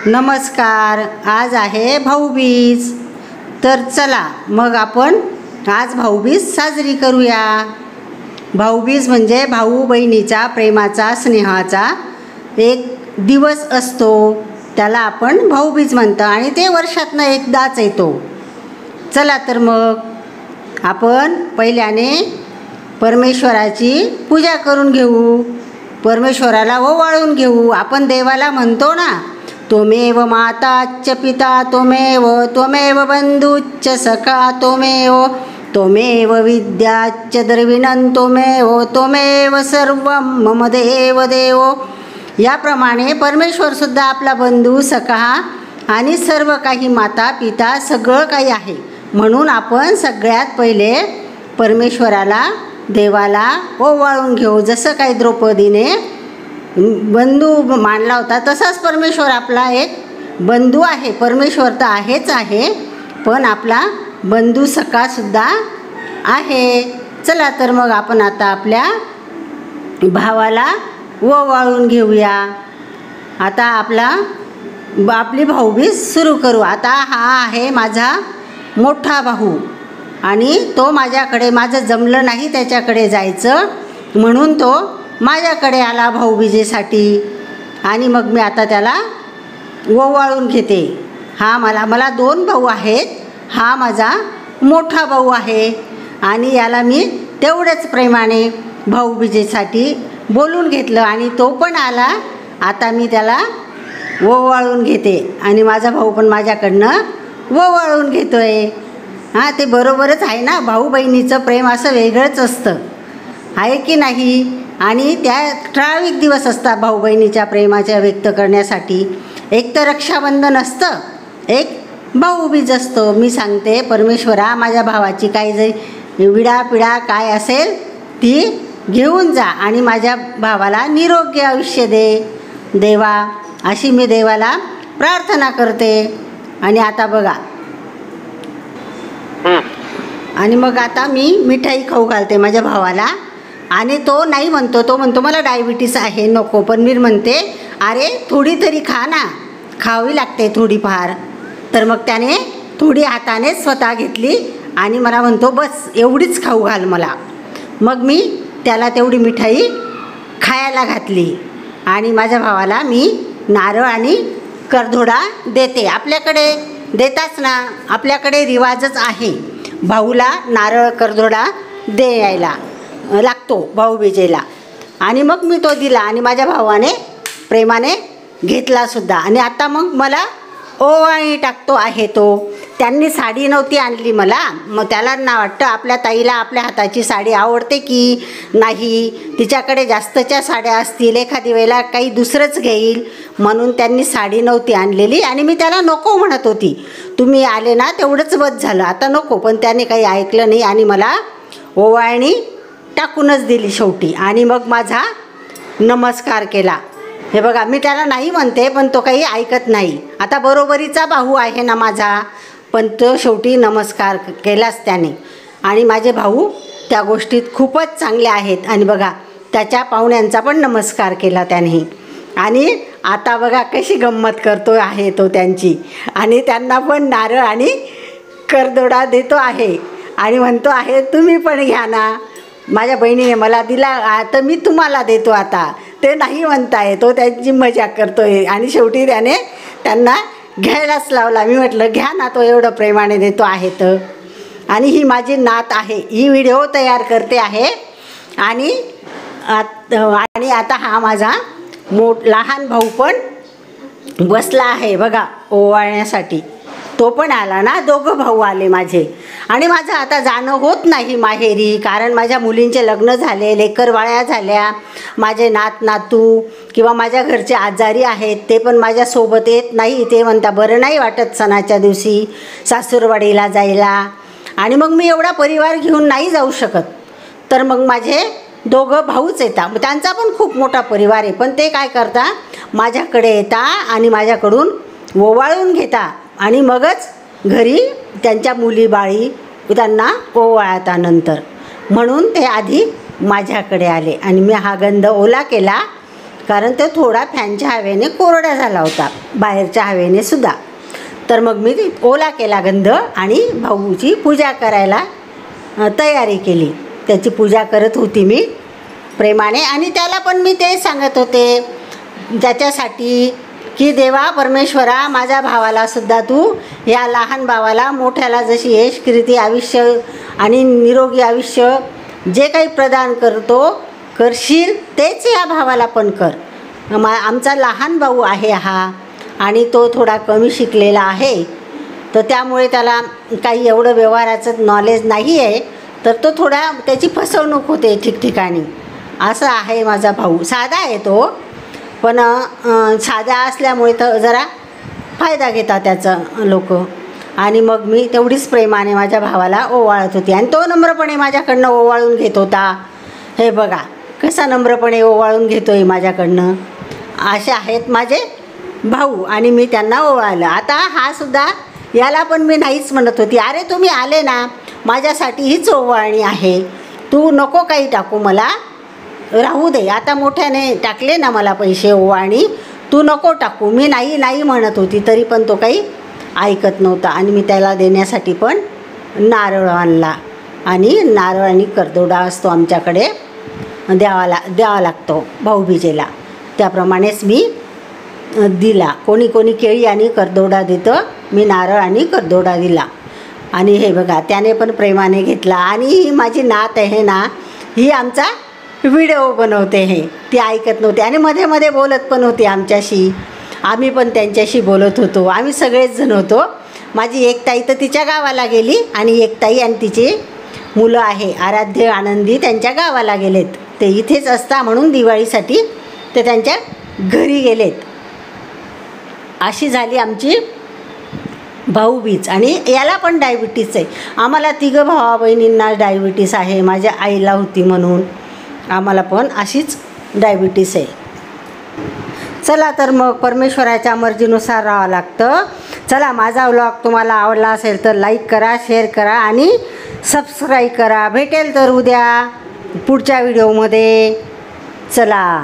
नमस्कार. आज आहे भाऊबीज. तर चला मग आपण आज भाऊबीज साजरी करूया. भाऊबीज म्हणजे भाऊ बहिणीचा प्रेमाचा स्नेहाचा एक दिवस असतो. त्याला आपण भाऊबीज म्हणतो आणि ते वर्षातनं एकदाच येतो. चला तर मग आपण पहिल्याने परमेश्वराची पूजा करून घेऊ. परमेश्वराला ओवाळून घेऊ. आपण देवाला म्हणतो ना, त्वमेव माताच्च पिता त्वमेव बंधुच्च सखा त्वमेव विद्याच्च द्रविणं त्वमेव सर्वं मम देव देवो. याप्रमाणे परमेश्वरसुद्धा आपला बंधू सखा आणि सर्व काही माता पिता सगळं काही आहे. म्हणून आपण सगळ्यात पहिले परमेश्वराला देवाला ओवाळून घेऊ. जसं काही द्रौपदीने बंधू मानला होता तसाच परमेश्वर आपला एक बंधू आहे. परमेश्वर तर आहेच आहे, पण आपला बंधू सखासुद्धा आहे. चला तर मग आपण आता आपल्या भावाला ओवाळून घेऊया. आता आपली भाऊबीज सुरू करू. आता हा आहे माझा मोठा भाऊ आणि तो माझ्याकडे, माझं जमलं नाही त्याच्याकडे जायचं म्हणून तो माझ्याकडे आला भाऊबीजेसाठी. आणि मग मी आता त्याला ओवाळून घेते. मला 2 भाऊ आहेत. हा माझा मोठा भाऊ आहे आणि याला मी तेवढ्याच प्रेमाने भाऊबीजेसाठी बोलून घेतलं आणि तो पण आला. आता मी त्याला ओवाळून घेते आणि माझा भाऊ पण माझ्याकडनं ओवाळून घेतो आहे. ते बरोबरच आहे ना. भाऊ बहिणीचं प्रेम असं वेगळंच असतं, आहे की नाही. आणि त्या ठराविक दिवस असतात भाऊ बहिणीच्या प्रेमाच्या व्यक्त करण्यासाठी. एक तर रक्षाबंधन असतं, एक भाऊबीज असतो. मी सांगते, परमेश्वरा माझ्या भावाची काही जरी विडापिडा काय असेल ती घेऊन जा आणि माझ्या भावाला निरोगी आयुष्य दे देवा, अशी मी देवाला प्रार्थना करते. आणि आता बघा, आणि मग आता मी मिठाई खाऊ घालते माझ्या भावाला. आणि तो नाही म्हणतो, तो म्हणतो मला डायबिटीस आहे नको. पण मी म्हणते अरे थोडी तरी खा ना, खावी लागते थोडीफार. तर मग त्याने थोडी हाताने स्वतः घेतली आणि मला म्हणतो बस एवढीच खाऊ घाल मला. मग मी त्याला तेवढी मिठाई खायला घातली आणि माझ्या भावाला मी नारळ आणि करधोडा देते. आपल्याकडे देताच ना, आपल्याकडे रिवाजच आहे भाऊला नारळ करधोडा द्यायला लागतो भाऊबीजेला. आणि मग मी तो दिला आणि माझ्या भावाने प्रेमाने घेतलासुद्धा. आणि आता मग मला ओवाळणी टाकतो आहे तो. त्यांनी साडी नव्हती आणली मला. मग त्याला ना वाटतं आपल्या ताईला आपल्या हाताची साडी आवडते की नाही, तिच्याकडे जास्तच्या साड्या असतील, एखादी वेळेला काही दुसरंच घेईल म्हणून त्यांनी साडी नव्हती आणलेली. आणि मी त्याला नको म्हणत होती, तुम्ही आले ना तेवढंच बस झालं, आता नको. पण त्याने काही ऐकलं नाही आणि मला ओवाळणी टाकूनच दिली शेवटी. आणि मग माझा नमस्कार केला. हे बघा, मी त्याला नाही म्हणते पण तो काही ऐकत नाही. आता बरोबरीचा भाऊ आहे ना माझा, पण तो शेवटी नमस्कार केलाच त्याने. आणि माझे भाऊ त्या गोष्टीत खूपच चांगले आहेत. आणि बघा, त्याच्या पाहुण्यांचा पण नमस्कार केला त्याने. आणि आता बघा कशी गंमत करतो आहे तो त्यांची. आणि त्यांना पण नारळ आणि करदोडा देतो आहे आणि म्हणतो आहे तुम्ही पण घ्या ना, माझ्या बहिणीने मला दिला तर मी तुम्हाला देतो. आता ते नाही म्हणताय, तो त्यांची मजा करतोय. आणि शेवटी त्याने त्यांना घ्यायलाच लावला. मी म्हटलं घ्या ना, तो एवढं प्रेमाने देतो आहे तर. आणि ही माझी नात आहे, ही व्हिडिओ तयार करते आहे. आणि आता हा माझा लहान भाऊ पण बसला आहे बघा ओवाळण्यासाठी. तो पण आला ना, 2 भाऊ आले माझे. आणि माझं आता जाणं होत नाही माहेरी, कारण माझ्या मुलींचे लग्न झाले, लेकरबाळ्या झाल्या. माझे नातू किंवा माझ्या घरचे आजारी आहेत, ते पण माझ्यासोबत येत नाही. ते म्हणता बरं नाही वाटत सणाच्या दिवशी सासूरवाडीला जायला. आणि मग मी एवढा परिवार घेऊन नाही जाऊ शकत. तर मग माझे 2 भाऊच येतात. त्यांचा पण खूप मोठा परिवार आहे, पण ते काय करता माझ्याकडे येता आणि माझ्याकडून ओवाळून घेता आणि मगच घरी त्यांच्या मुलीबाळी त्यांना ओवाळता नंतर. म्हणून ते आधी माझ्याकडे आले आणि मी हा गंध ओला केला कारण तो थोडा फॅनच्या हवेने कोरडा झाला होता, बाहेरच्या हवेने सुद्धा. तर मग मी ओला केला गंध आणि भाऊची पूजा करायला तयारी केली. त्याची पूजा करत होती मी प्रेमाने. आणि त्याला पण मी ते सांगत होते त्याच्यासाठी की देवा परमेश्वरा, माझ्या भावाला सुद्धा तू, या लहान भावाला मोठ्याला जशी यश कीर्ती आयुष्य आणि निरोगी आयुष्य जे काही प्रदान करशील तेच या भावाला पण कर. आमचा लहान भाऊ आहे हा, आणि तो थोडा कमी शिकलेला आहे, तर त्यामुळे त्याला काही एवढं व्यवहाराचं नॉलेज नाही आहे, तर तो थोडा त्याची फसवणूक होते ठिकठिकाणी. असं आहे माझा भाऊ. साधा आहे तो, पण साधा असल्यामुळे तर जरा फायदा घेतात त्याचं लोक. आणि मग मी तेवढीच प्रेमाने माझ्या भावाला ओवाळत होती, आणि तो नम्रपणे माझ्याकडनं ओवाळून घेत होता. हे बघा कसा नम्रपणे ओवाळून घेतोय माझ्याकडनं. असे आहेत माझे भाऊ, आणि मी त्यांना ओवाळलं. आता हा सुद्धा, याला पण मी नाहीच म्हणत होती, अरे तुम्ही आले ना, माझ्यासाठी हीच ओवाळणी आहे, तू नको काही टाकू, मला राहू दे. आता मोठ्याने टाकले ना मला पैसे ओवाळणी, तू नको टाकू. मी नाही म्हणत होती, तरी पण तो काही ऐकत नव्हता. आणि मी त्याला देण्यासाठी पण नारळ आणला, आणि नारळ आणि करदोडा असतो आमच्याकडे, द्यावा लागतो भाऊबीजेला. त्याप्रमाणेच मी दिला. कोणी केळी आणि करदोडा देतं, मी नारळ आणि करदोडा दिला. आणि हे बघा त्याने पण प्रेमाने घेतला. आणि ही माझी नात आहे ना, ही आमचा व्हिडिओ बनवते. हे ती ऐकत नव्हती, आणि मध्ये मध्ये बोलत पण होती आमच्याशी. आम्ही पण त्यांच्याशी बोलत होतो, आम्ही सगळेच जण होतो. माझी एक ताई तर तिच्या गावाला गेली, आणि एक ताई आणि तिची मुलं आहे आराध्य आनंदी, त्यांच्या गावाला गेलेत. ते इथेच असता म्हणून दिवाळीसाठी ते त्यांच्या घरी गेलेत. अशी झाली आमची भाऊबीज. आणि याला पण डायबिटीस आहे. आम्हाला तिघं भावा बहिणींना डायबिटीस आहे. माझ्या आईला होती म्हणून आम्हाला पण अशीच डायबिटीस आहे. चला तर मग परमेश्वराच्या मर्जीनुसार राहावं लागतं. चला, माझा व्लॉग तुम्हाला आवडला असेल तर लाईक करा, शेअर करा आणि सबस्क्राईब करा. भेटेल तर उद्या पुढच्या व्हिडिओमध्ये. चला.